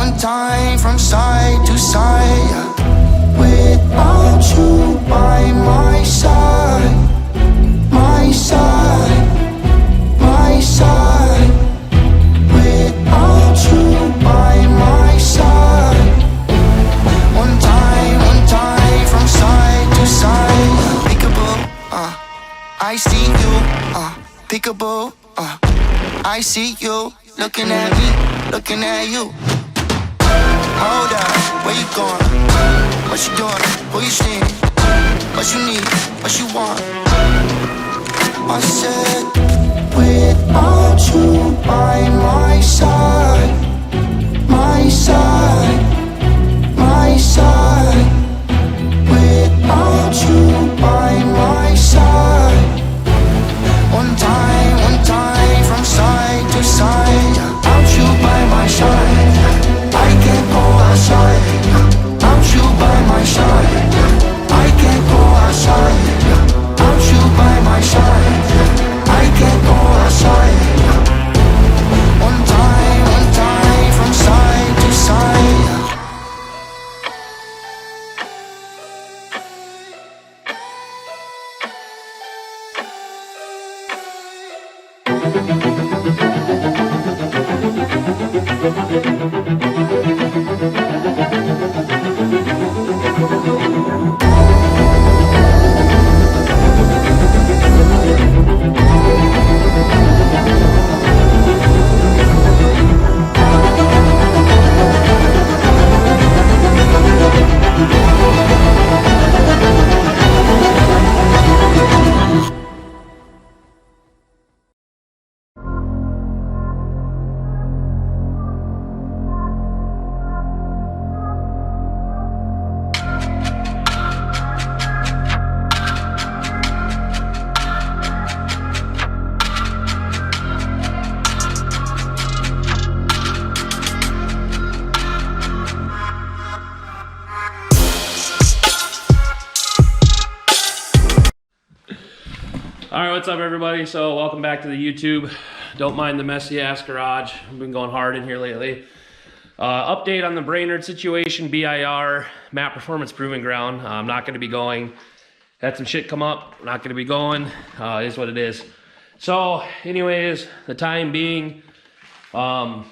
one time from side to side. Without you by my side, my side, my side. Without you by my side. One time from side to side. Peekaboo, I see you, peekaboo, I see you, looking at me, looking at you. Hold up, where you going? What you doing? Who you seeing? What you need? What you want? I said, without you by my side, my side, my side. Without you by my side. One time from side to side. Without you by my side, I can't go outside. Without you by my side, I can't go outside. Without you by my side, I can't go outside. One time from side to side. Alright, what's up everybody? So welcome back to the YouTube. Don't mind the messy ass garage. I've been going hard in here lately. Update on the Brainerd situation, BIR, Map Performance Proving Ground. I'm not going to be going. Had some shit come up, not going to be going. It is what it is. So anyways, the time being, we're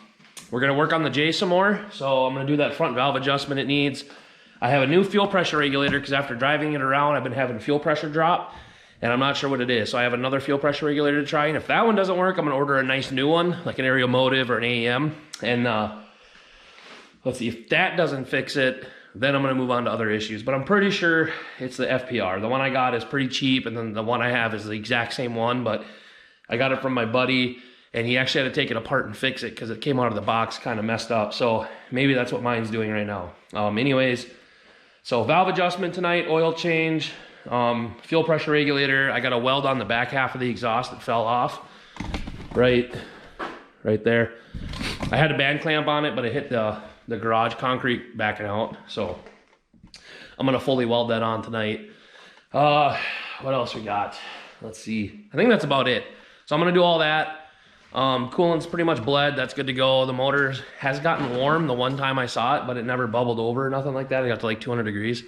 going to work on the J some more. So I'm going to do that front valve adjustment it needs. I have a new fuel pressure regulator because after driving it around, I've been having fuel pressure drop. And I'm not sure what it is. So I have another fuel pressure regulator to try. And if that one doesn't work, I'm gonna order a nice new one, like an Aerial Motive or an AEM. And let's see, if that doesn't fix it, then I'm gonna move on to other issues. But I'm pretty sure it's the FPR. The one I got is pretty cheap, and then the one I have is the exact same one, but I got it from my buddy, and he actually had to take it apart and fix it because it came out of the box kind of messed up. So maybe that's what mine's doing right now. Anyways, so valve adjustment tonight, oil change, fuel pressure regulator. I got a weld on the back half of the exhaust that fell off right there. I had a band clamp on it, but it hit the garage concrete backing out, so I'm gonna fully weld that on tonight. What else we got? Let's see, I think that's about it. So I'm gonna do all that. Coolant's pretty much bled, that's good to go. The motor has gotten warm the one time I saw it, but it never bubbled over or nothing like that. It got to like 200 degrees.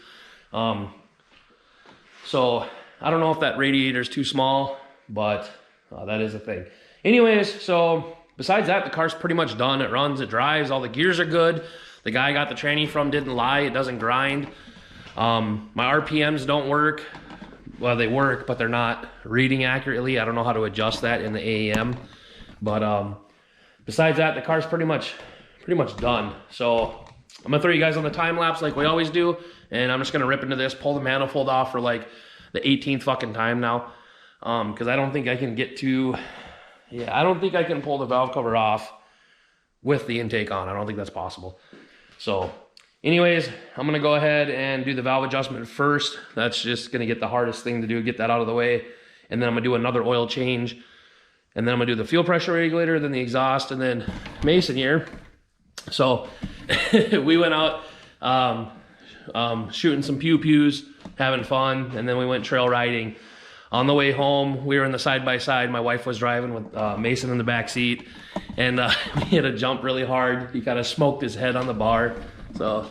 So I don't know if that radiator is too small, but that is a thing. Anyways, so besides that, the car's pretty much done. It runs, it drives, all the gears are good. The guy I got the tranny from didn't lie, it doesn't grind. My RPMs don't work. Well, they work, but they're not reading accurately. I don't know how to adjust that in the AEM. But besides that, the car's pretty much done. So I'm gonna throw you guys on the time lapse like we always do, and I'm just gonna rip into this, pull the manifold off for like the 18th fucking time now, because I don't think I can get to, I don't think I can pull the valve cover off with the intake on. I don't think that's possible. So anyways, I'm gonna go ahead and do the valve adjustment first. That's just gonna get the hardest thing to do, get that out of the way, and then I'm gonna do another oil change, and then I'm gonna do the fuel pressure regulator, then the exhaust, and then Mason here. So we went out shooting some pew-pews, having fun, and then we went trail riding. On the way home, we were in the side-by-side. My wife was driving with Mason in the back seat, and he had to jump really hard. He kind of smoked his head on the bar, so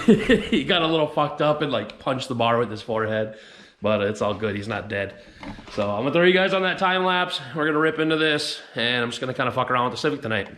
he got a little fucked up and like punched the bar with his forehead, but it's all good. He's not dead. So I'm gonna throw you guys on that time lapse. We're gonna rip into this, and I'm just gonna kind of fuck around with the Civic tonight.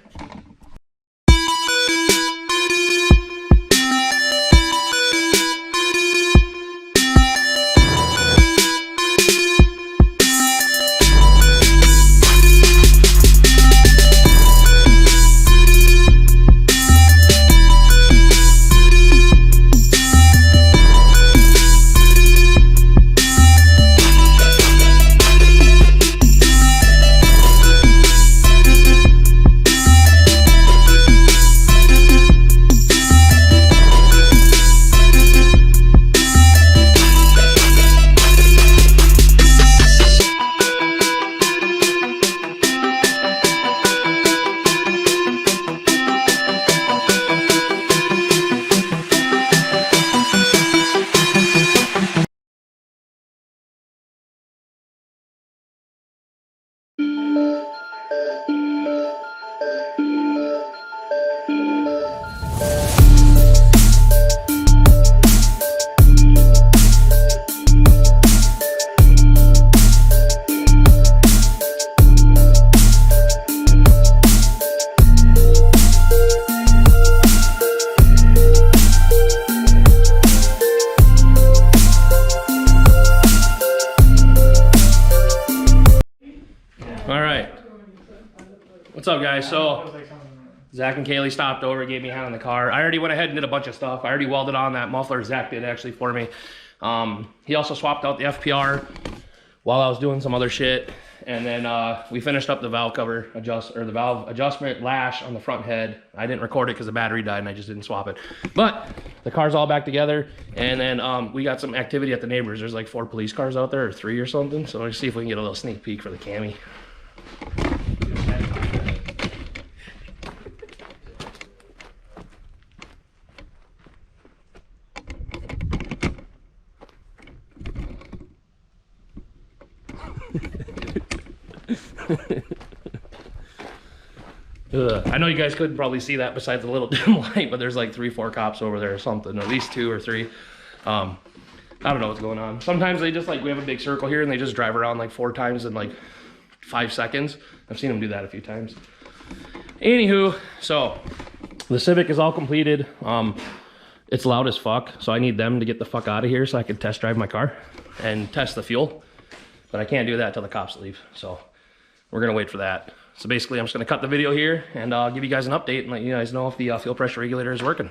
What's up, guys? So Zach and Kaylee stopped over, gave me a hand on the car. I already went ahead and did a bunch of stuff. I already welded on that muffler. Zach did actually for me. He also swapped out the FPR while I was doing some other shit. And then we finished up the valve cover the valve adjustment lash on the front head. I didn't record it because the battery died and I just didn't swap it. But the car's all back together. And then we got some activity at the neighbors. There's like 4 police cars out there, or 3 or something. So let's see if we can get a little sneak peek for the cami. I know you guys couldn't probably see that besides the little dim light, but there's like 3-4 cops over there or something, at least 2 or 3. I don't know what's going on. Sometimes they just like, we have a big circle here and they just drive around like 4 times in like 5 seconds. I've seen them do that a few times. Anywho, so the Civic is all completed. It's loud as fuck, so I need them to get the fuck out of here so I can test drive my car and test the fuel. But I can't do that till the cops leave, so we're gonna wait for that. So basically, I'm just gonna cut the video here and give you guys an update and let you guys know if the fuel pressure regulator is working.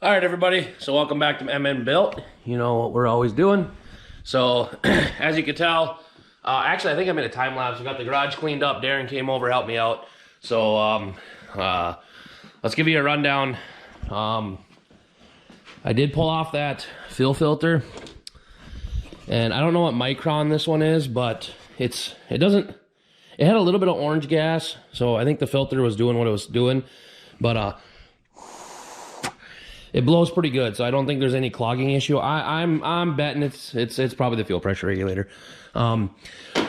All right, everybody. So welcome back to MN Built. You know what we're always doing. So as you can tell, actually I think I'm in a time lapse. We got the garage cleaned up. Darren came over, helped me out. So let's give you a rundown. I did pull off that fuel filter, and I don't know what micron this one is, but it had a little bit of orange gas, so I think the filter was doing what it was doing, but it blows pretty good, so I don't think there's any clogging issue. I'm betting it's probably the fuel pressure regulator,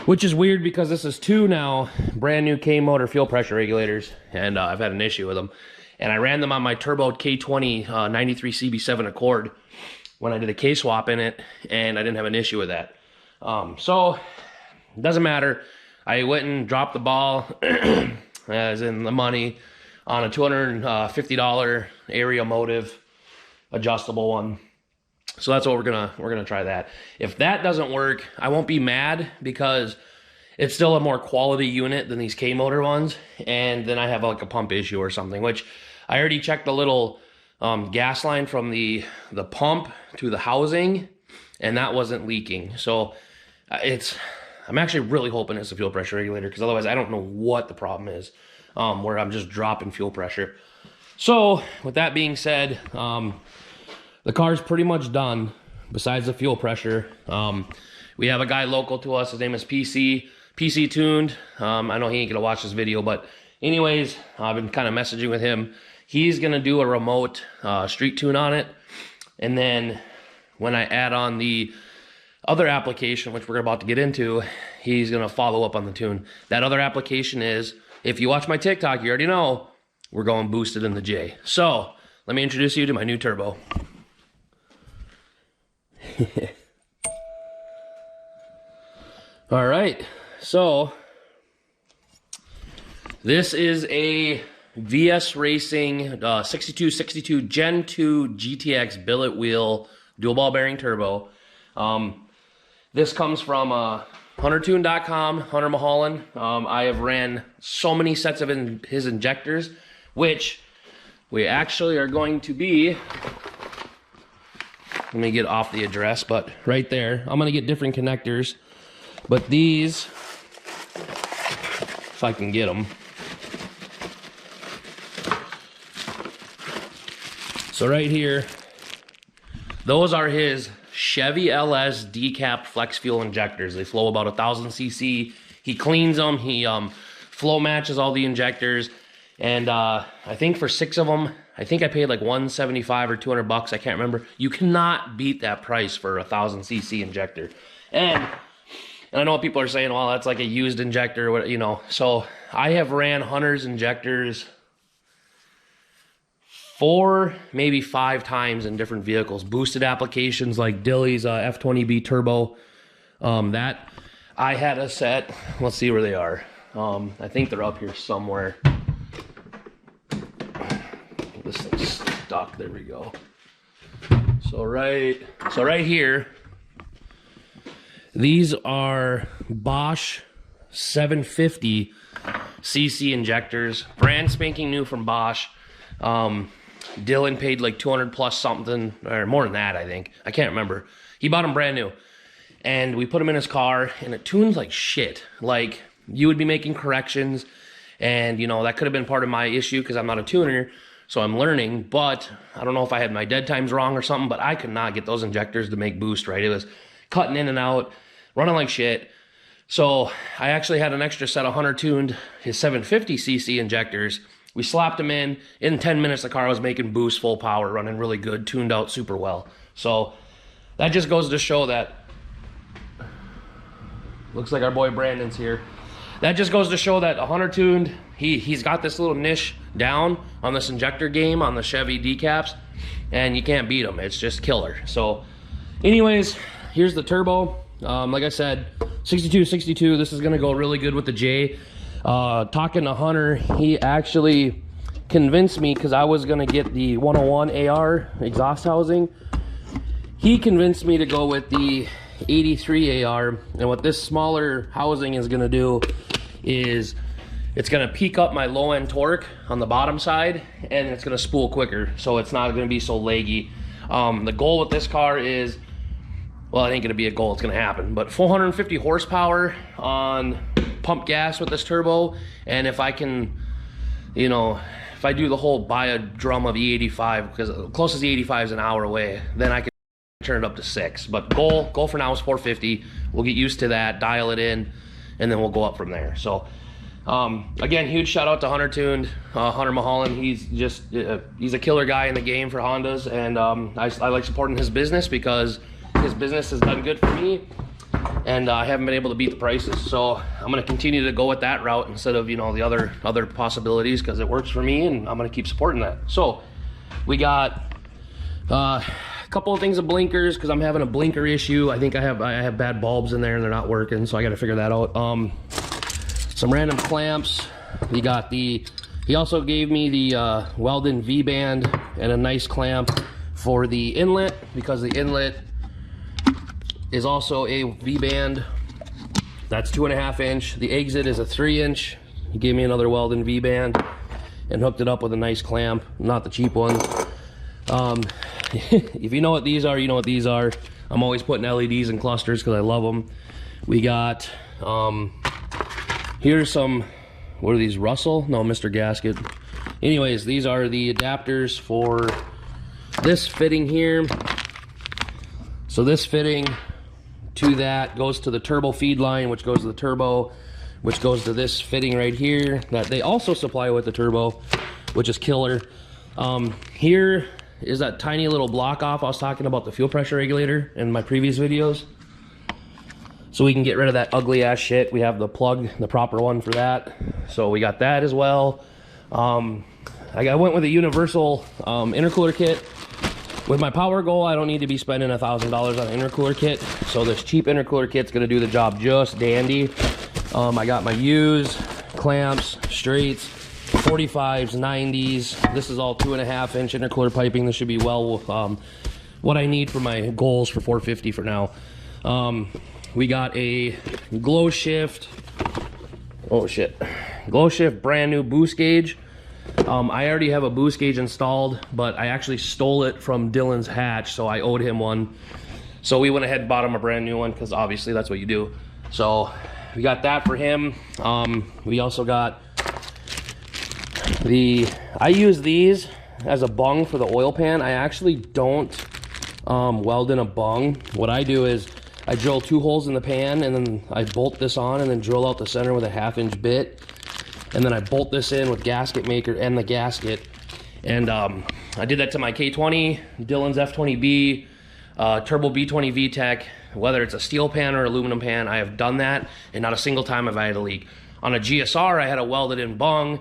which is weird because this is two now brand new K motor fuel pressure regulators, and I've had an issue with them. And I ran them on my turbo K20 93 CB7 Accord when I did a K swap in it, and I didn't have an issue with that. So it doesn't matter. I went and dropped the ball, as in the money, on a $250 area motive adjustable one. So that's what we're gonna try that. If that doesn't work, I won't be mad because it's still a more quality unit than these K motor ones, and then I have like a pump issue or something, which I already checked the little gas line from the pump to the housing, and that wasn't leaking. So I'm actually really hoping it's a fuel pressure regulator, because otherwise I don't know what the problem is, where I'm just dropping fuel pressure. So with that being said, the car's pretty much done besides the fuel pressure. We have a guy local to us. His name is PC Tuned. I know he ain't gonna watch this video, but anyways, I've been kind of messaging with him. He's gonna do a remote street tune on it, and then when I add on the other application, which we're about to get into, he's gonna follow up on the tune. That other application is, if you watch my TikTok, you already know, we're going boosted in the J. So let me introduce you to my new turbo. All right, so this is a VS Racing 6262 Gen 2 GTX billet wheel dual ball bearing turbo. This comes from HunterTune.com, Hunter Mulholland. I have ran so many sets of his injectors, which we actually are going to be, let me get off the address, but right there, I'm gonna get different connectors, but these, if I can get them. So right here, those are his Chevy LS decapped flex fuel injectors. They flow about 1,000 cc. He cleans them, he flow matches all the injectors, and I think for 6 of them, I think I paid like $175 or $200. I can't remember. You cannot beat that price for a 1,000 cc injector. And I know what people are saying, well, that's like a used injector, what, you know. So I have ran Hunter's injectors 4, maybe 5 times in different vehicles. Boosted applications like Dilly's F20B Turbo. That I had a set. Let's see where they are. I think they're up here somewhere. This thing's stuck. There we go. So right here, these are Bosch 750 cc injectors, brand spanking new from Bosch. Dylan paid like 200 plus something, or more than that, I think. I can't remember. He bought them brand new, and we put them in his car, and it tunes like shit. Like, you would be making corrections, and you know, that could have been part of my issue because I'm not a tuner, so I'm learning. But I don't know if I had my dead times wrong or something, but I could not get those injectors to make boost right. It was cutting in and out, running like shit. So I actually had an extra set of Hunter tuned his 750 cc injectors. We slapped them in 10 minutes the car was making boost full power, running really good, tuned out super well. So that just goes to show that, looks like our boy Brandon's here. That just goes to show that a Hunter tuned, he's got this little niche down on this injector game on the Chevy decaps, and you can't beat him. It's just killer. So anyways, here's the turbo. Like I said, 6262, this is gonna go really good with the J. Talking to Hunter, he actually convinced me, because I was gonna get the 101 AR exhaust housing. He convinced me to go with the 83 AR, and what this smaller housing is gonna do is it's gonna peak up my low end torque on the bottom side, and it's gonna spool quicker, so it's not gonna be so laggy. The goal with this car is, well, it ain't gonna be a goal, it's gonna happen, but 450 horsepower on pump gas with this turbo, and if I can, you know, if I do the whole buy a drum of E85, because closest E85 is an hour away, then I can turn it up to 6. But goal for now is 450. We'll get used to that, dial it in, and then we'll go up from there. So again, huge shout out to Hunter Tuned, Hunter Mulholland. He's just he's a killer guy in the game for Hondas, and I like supporting his business because his business has done good for me, and I haven't been able to beat the prices. So I'm going to continue to go with that route instead of, you know, the other possibilities, because it works for me, and I'm going to keep supporting that. So we got a couple of things of blinkers, because I'm having a blinker issue. I think I have bad bulbs in there and they're not working, so I got to figure that out. Some random clamps. He also gave me the Weldon V-band and a nice clamp for the inlet, because the inlet is also a V-band. That's 2.5 inch. The exit is a 3 inch. He gave me another Weldon V-band and hooked it up with a nice clamp, not the cheap one. If you know what these are, you know what these are. I'm always putting LEDs in clusters because I love them. We got here's some, what are these, Russell? No, Mr. Gasket. Anyways, these are the adapters for this fitting here. So this fitting to that goes to the turbo feed line, which goes to the turbo, which goes to this fitting right here that they also supply with the turbo, which is killer. Here is that tiny little block off I was talking about, the fuel pressure regulator in my previous videos. So we can get rid of that ugly ass shit. We have the plug, the proper one for that. So we got that as well. I went with a universal intercooler kit. With my power goal, I don't need to be spending $1,000 on an intercooler kit. So this cheap intercooler kit's gonna do the job just dandy. I got my U's, clamps, straights, 45s, 90s. This is all 2.5 inch intercooler piping. This should be well what I need for my goals for 450 for now. We got a Glow Shift, Glow Shift brand new boost gauge. I already have a boost gauge installed, but I actually stole it from Dylan's hatch, so I owed him one. So we went ahead and bought him a brand new one, because obviously that's what you do. So we got that for him. We also got I use these as a bung for the oil pan. I actually don't weld in a bung. What I do is I drill 2 holes in the pan, and then I bolt this on, and then drill out the center with a 1/2 inch bit. And then I bolt this in with gasket maker and the gasket. And I did that to my K20, Dylan's F20B, Turbo B20 VTEC. Whether it's a steel pan or aluminum pan, I have done that, and not a single time have I had a leak. On a GSR, I had a welded in bung,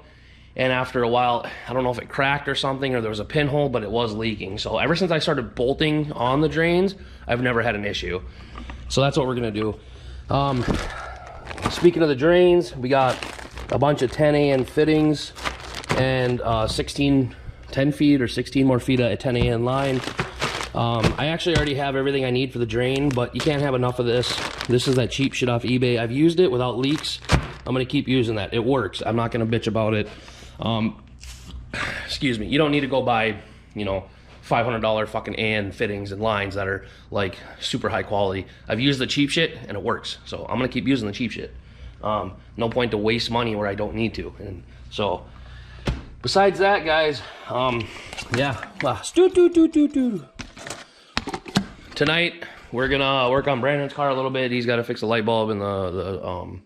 and after a while, I don't know if it cracked or something, or there was a pinhole, but it was leaking. So ever since I started bolting on the drains, I've never had an issue. So that's what we're gonna do. Speaking of the drains, we got a bunch of 10AN fittings and 10 feet or 16 more feet of 10AN line. I actually already have everything I need for the drain, but you can't have enough of this. This is that cheap shit off eBay. I've used it without leaks. I'm gonna keep using that. It works. I'm not gonna bitch about it. Excuse me. You don't need to go buy, you know, $500 fucking AN fittings and lines that are like super high quality. I've used the cheap shit and it works. So I'm gonna keep using the cheap shit. No point to waste money where I don't need to. And so besides that, guys, yeah. Tonight we're gonna work on Brandon's car a little bit. He's got to fix the light bulb in the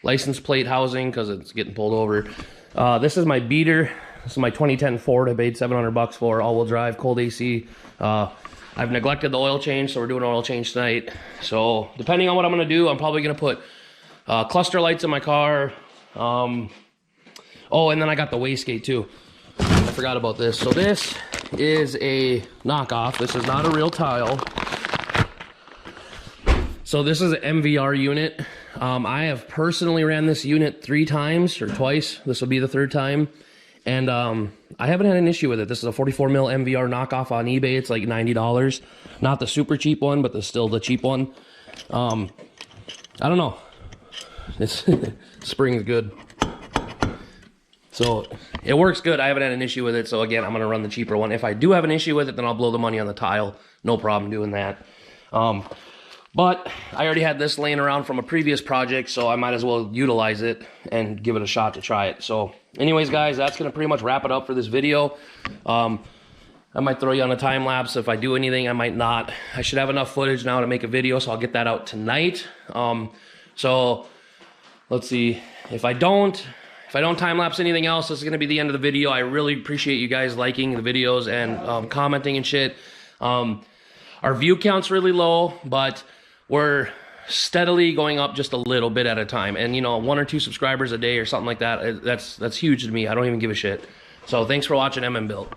license plate housing because it's getting pulled over. This is my beater. This is my 2010 Ford I paid $700 for, all-wheel drive, cold AC. I've neglected the oil change, so we're doing an oil change tonight. So depending on what I'm gonna do, I'm probably gonna put cluster lights in my car. Oh, and then I got the wastegate too. I forgot about this. So this is a knockoff. This is not a real tile. So this is an MVR unit. I have personally ran this unit 3 times or twice. This will be the 3rd time. And I haven't had an issue with it. This is a 44 mil MVR knockoff on eBay. It's like $90. Not the super cheap one, but still the cheap one. I don't know. This spring's good. So it works good. I haven't had an issue with it. So again, I'm going to run the cheaper one. If I do have an issue with it, then I'll blow the money on the tile. No problem doing that. But I already had this laying around from a previous project, so I might as well utilize it and give it a shot to try it. So anyways, guys, that's going to pretty much wrap it up for this video. I might throw you on a time lapse. If I do anything, I might not. I should have enough footage now to make a video, so I'll get that out tonight. So let's see. If I don't time lapse anything else, this is going to be the end of the video. I really appreciate you guys liking the videos and commenting and shit. Our view count's really low, but we're steadily going up just a little bit at a time. And, you know, 1 or 2 subscribers a day or something like that, that's huge to me. I don't even give a shit. So thanks for watching MM Built.